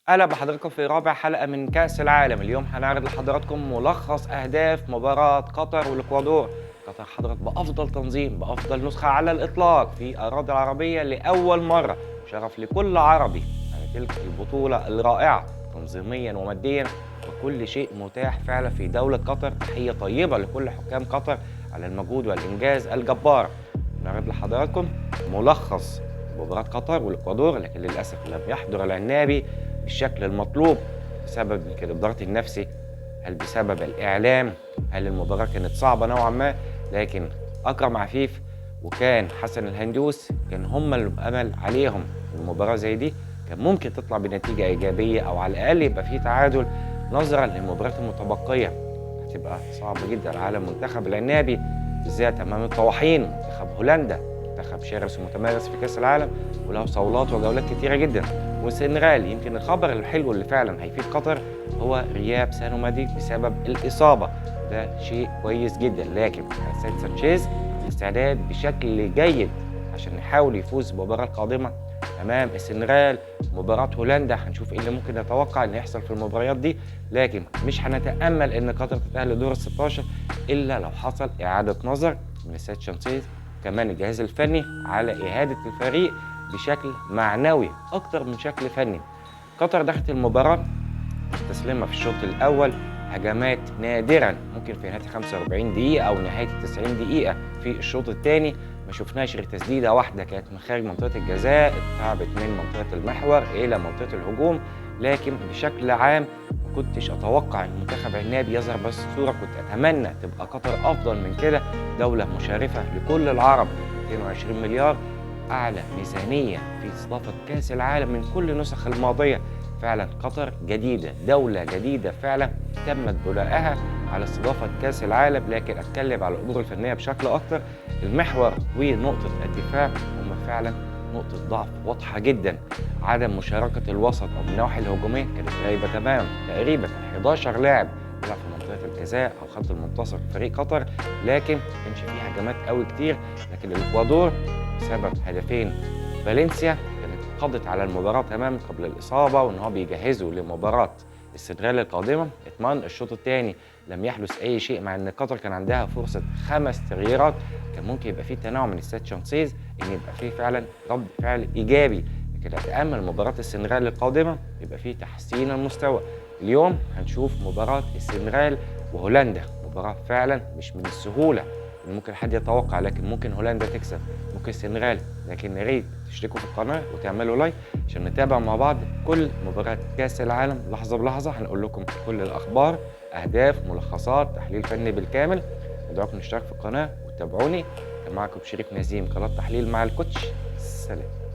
أهلا بحضراتكم في رابع حلقة من كأس العالم. اليوم هنعرض لحضراتكم ملخص أهداف مباراة قطر والإكوادور. قطر حضرت بأفضل تنظيم بأفضل نسخة على الإطلاق في أراضي العربية لأول مرة. شرف لكل عربي على تلك البطولة الرائعة تنظيميا وماديا وكل شيء متاح فعلا في دولة قطر. تحية طيبة لكل حكام قطر على المجهود والإنجاز الجبار. نعرض لحضراتكم ملخص مباراة قطر والإكوادور، لكن للأسف لم يحضر العنابي بالشكل المطلوب بسبب يمكن الضغط النفسي. هل بسبب الإعلام؟ هل المباراة كانت صعبة نوعا ما؟ لكن أكرم عفيف وكان حسن الهندوس كان هم الأمل عليهم. المباراة زي دي كان ممكن تطلع بنتيجة إيجابية أو على الأقل يبقى فيه تعادل نظرا للمباريات المتبقية. هتبقى صعبة جدا على منتخب العنابي بالذات أمام الطواحين منتخب هولندا، منتخب شرس ومتمارس في كأس العالم وله صولات وجولات كتيرة جدا. والسنغال يمكن الخبر الحلو اللي فعلا هيفيد قطر هو غياب سانو مادي بسبب الإصابة، ده شيء كويس جدا. لكن حسين سانشيز الاستعداد بشكل جيد عشان يحاول يفوز بالمباراة القادمة أمام السنغال. مباراة هولندا هنشوف إيه اللي ممكن نتوقع إن يحصل في المباريات دي، لكن مش هنتأمل إن قطر تتأهل لدور ال 16 إلا لو حصل إعادة نظر من السيد شانسيز كمان الجهاز الفني على إعادة الفريق بشكل معنوي أكتر من شكل فني. قطر دخلت المباراة مستسلمة في الشوط الأول، هجمات نادرا ممكن في نهاية 45 دقيقة أو نهاية 90 دقيقة. في الشوط الثاني ما شفناش غير تسديدة واحدة كانت من خارج منطقة الجزاء، اتلعبت من منطقة المحور إلى منطقة الهجوم. لكن بشكل عام ما كنتش أتوقع إن منتخب عنابي يظهر بس صورة. كنت أتمنى تبقى قطر أفضل من كده، دولة مشرفة لكل العرب، 220 مليار، أعلى ميزانية في استضافة كأس العالم من كل النسخ الماضية. فعلا قطر جديدة، دولة جديدة فعلا تمت بنائها على استضافة كأس العالم. لكن أتكلم على الأمور الفنية بشكل أكتر. المحور ونقطة الدفاع هم فعلا نقطة ضعف واضحة جدا. عدم مشاركة الوسط أو من النواحي الهجومية كانت غايبة تماما. تقريبا 11 لاعب بيلعب في منطقة الجزاء أو خط المنتصف في فريق قطر، لكن ما كانش فيه هجمات قوي كتير. لكن الإكوادور بسبب هدفين فالنسيا كانت قضت على المباراة تماما قبل الإصابة، وإن هو بيجهزوا لمباراة السنغال القادمة. اطمئن الشوط الثاني لم يحدث أي شيء، مع إن قطر كان عندها فرصة 5 تغييرات كان ممكن يبقى فيه تنوع من السيد شانسيز إن يبقى فيه فعلا رد فعل إيجابي. لكن أتأمل مباراة السنغال القادمة يبقى فيه تحسين المستوى. اليوم هنشوف مباراة السنغال وهولندا، مباراة فعلا مش من السهولة إن ممكن حد يتوقع، لكن ممكن هولندا تكسب ممكن السنغال. لكن يا ريت تشتركوا في القناة وتعملوا لايك عشان نتابع مع بعض كل مباريات كأس العالم لحظة بلحظة. هنقول لكم كل الأخبار، أهداف، ملخصات، تحليل فني بالكامل. ادعوكم نشترك في القناة وتابعوني. كان معكم شريف نزيم قناة تحليل مع الكوتش. سلام.